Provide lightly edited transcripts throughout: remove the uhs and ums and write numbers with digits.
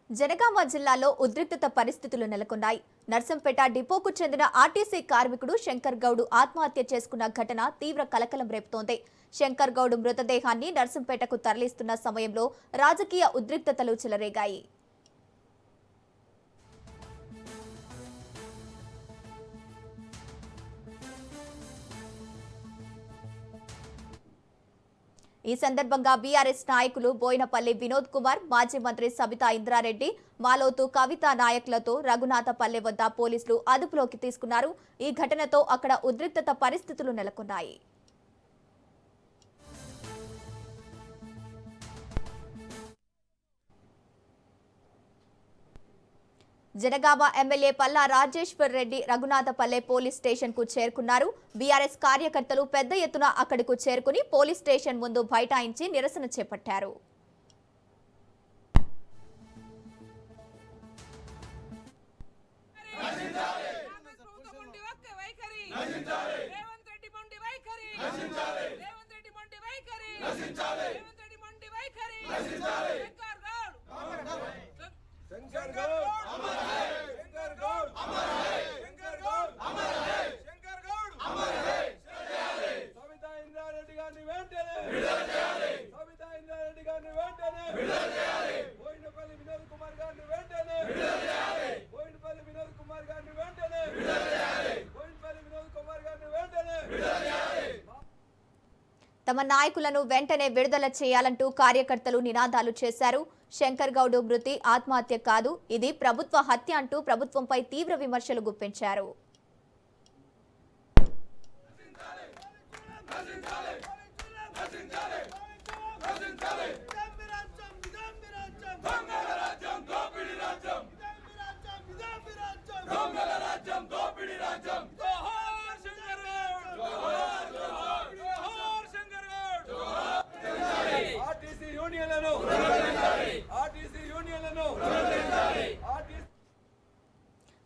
జనగామ జిల్లాలో ఉద్రిక్తత పరిస్థితులు నెలకొన్నాయి. నర్సంపేట డిపోకు చెందిన ఆర్టీసీ కార్మికుడు శంకర్ గౌడ్ ఆత్మహత్య చేసుకున్న ఘటన తీవ్ర కలకలం రేపుతోంది. శంకర్ గౌడ్ మృతదేహాన్ని నర్సంపేటకు తరలిస్తున్న సమయంలో రాజకీయ ఉద్రిక్తతలు చెలరేగాయి. ఈ సందర్భంగా బీఆర్ఎస్ నాయకులు బోయినపల్లి వినోద్ కుమార్, మాజీ మంత్రి సబితా ఇంద్రారెడ్డి, మాలోతు కవితా నాయకులతో రఘునాథపల్లె వద్ద పోలీసులు అదుపులోకి తీసుకున్నారు. ఈ ఘటనతో అక్కడ ఉద్రిక్తత పరిస్థితులు నెలకొన్నాయి. Jangaon MLA Palla Rajeshwar Reddy Raghunathpalle police station కు చేరుకున్నారు. బీఆర్ఎస్ కార్యకర్తలు పెద్ద ఎత్తున అక్కడకు చేరుకుని పోలీస్ స్టేషన్ ముందు బైఠాయించి నిరసన చేపట్టారు. తమ నాయకులను వెంటనే విడుదల చేయాలంటూ కార్యకర్తలు నినాదాలు చేశారు. శంకర్ గౌడ్ మృతి ఆత్మహత్య కాదు, ఇది ప్రభుత్వ హత్య అంటూ ప్రభుత్వంపై తీవ్ర విమర్శలు గుప్పించారు.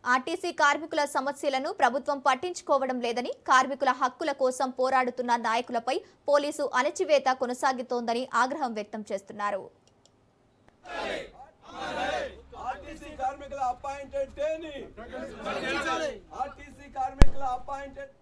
ఆర్టీసీ కార్మికుల సమస్యలను ప్రభుత్వం పట్టించుకోవడం లేదని, కార్మికుల హక్కుల కోసం పోరాడుతున్న నాయకులపై పోలీసు అణచివేత కొనసాగుతోందని ఆగ్రహం వ్యక్తం చేస్తున్నారు. ఆర్టీసీ కార్మికుల అపాయింటెడ్